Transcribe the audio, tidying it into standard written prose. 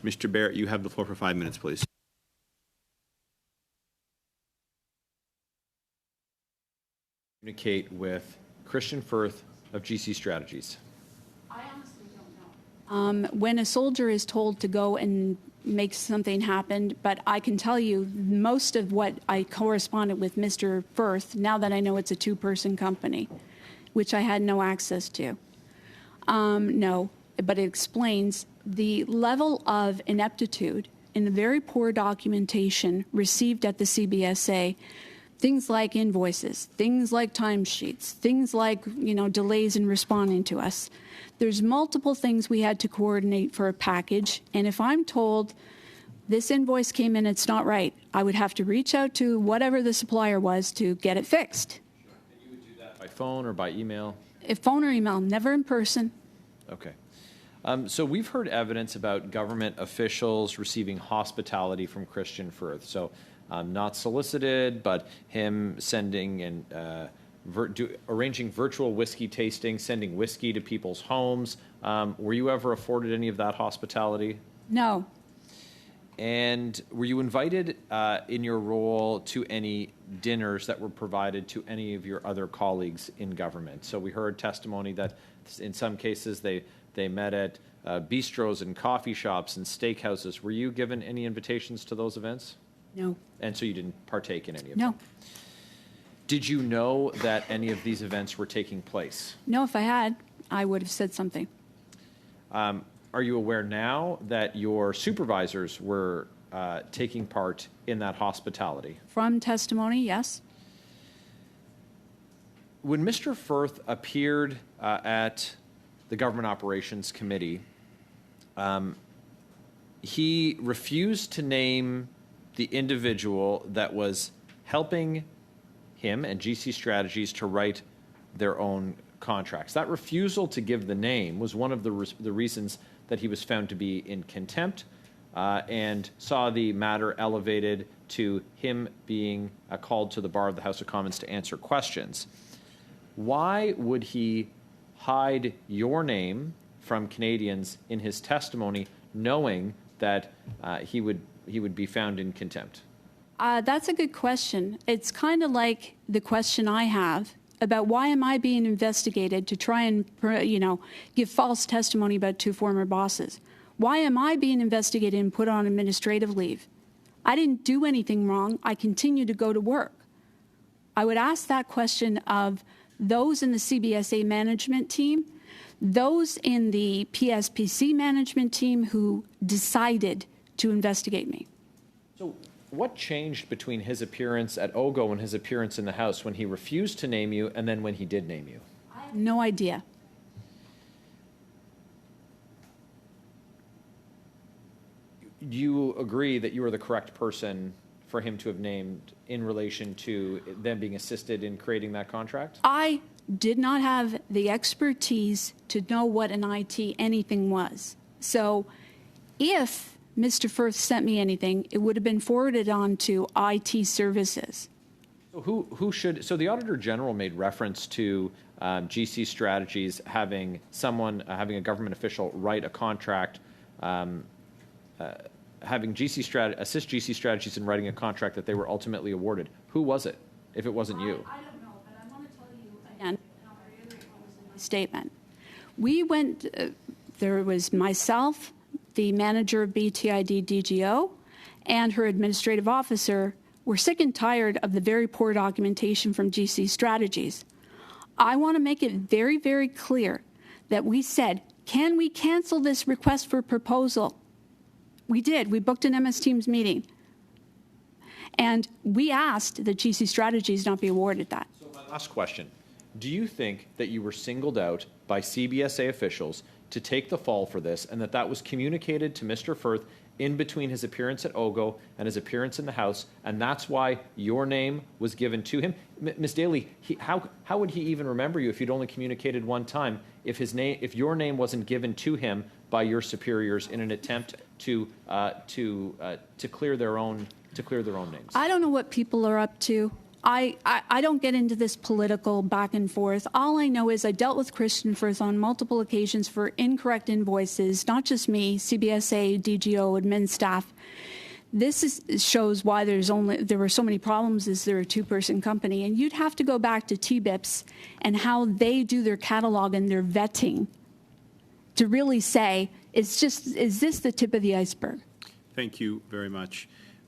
Mr. Barrett, you have the floor for 5 minutes, please. Communicate with Christian Firth of GC Strategies. I honestly don't know. When a soldier is told to go and make something happen, but I can tell you most of what I corresponded with Mr. Firth, now that I know it's a two-person company, which I had no access to. No, but it explains the level of ineptitude in the very poor documentation received at the CBSA. Things like invoices, things like timesheets, things like, delays in responding to us. There's multiple things we had to coordinate for a package, and if I'm told this invoice came in, it's not right, I would have to reach out to whatever the supplier was to get it fixed. And you would do that by phone or by email? If phone or email, never in person. Okay. So we've heard evidence about government officials receiving hospitality from Christian Firth. So not solicited, but him sending and arranging virtual whiskey tasting, sending whiskey to people's homes. Were you ever afforded any of that hospitality? No. And were you invited in your role to any dinners that were provided to any of your other colleagues in government? So we heard testimony that in some cases they met at bistros and coffee shops and steakhouses. Were you given any invitations to those events? No. And so you didn't partake in any of them? No. Did you know that any of these events were taking place? No, if I had, I would have said something. Are you aware now that your supervisors were taking part in that hospitality? From testimony, yes. When Mr. Firth appeared at the Government Operations Committee, he refused to name the individual that was helping him and GC Strategies to write their own contracts. That refusal to give the name was one of the reasons that he was found to be in contempt and saw the matter elevated to him being called to the bar of the House of Commons to answer questions. Why would he hide your name from Canadians in his testimony, knowing that he would be found in contempt? That's a good question. It's kind of like the question I have about why am I being investigated to try and, give false testimony about two former bosses? Why am I being investigated and put on administrative leave? I didn't do anything wrong. I continue to go to work. I would ask that question of those in the CBSA management team, those in the PSPC management team who decided to investigate me. So what changed between his appearance at OGO and his appearance in the House when he refused to name you and then when he did name you? I have no idea. Do you agree that you were the correct person for him to have named in relation to them being assisted in creating that contract? I did not have the expertise to know what an IT anything was. So if Mr. Firth sent me anything, it would have been forwarded on to IT services. So who should? So the Auditor General made reference to GC Strategies having a government official write a contract, having assist GC Strategies in writing a contract that they were ultimately awarded. Who was it, if it wasn't you? I don't know, but I want to tell you again, and I'll reiterate what was in my statement. We went, there was myself, the manager of BTID DGO, and her administrative officer were sick and tired of the very poor documentation from GC Strategies. I want to make it very, very clear that we said, can we cancel this request for proposal? We did. We booked an MS Teams meeting. And we asked that GC Strategies not be awarded that. So my last question. Do you think that you were singled out by CBSA officials to take the fall for this, and that was communicated to Mr. Firth in between his appearance at OGO and his appearance in the House, and that's why your name was given to him? Ms. Daly, how would he even remember you if you'd only communicated one time if your name wasn't given to him by your superiors in an attempt to clear their own names? I don't know what people are up to. I don't get into this political back and forth. All I know is I dealt with Christian Firth on multiple occasions for incorrect invoices, not just me, CBSA, DGO, admin staff. Shows why there were so many problems is they're a two-person company. And you'd have to go back to TBIPS and how they do their catalog and their vetting to really say, is this the tip of the iceberg? Thank you very much.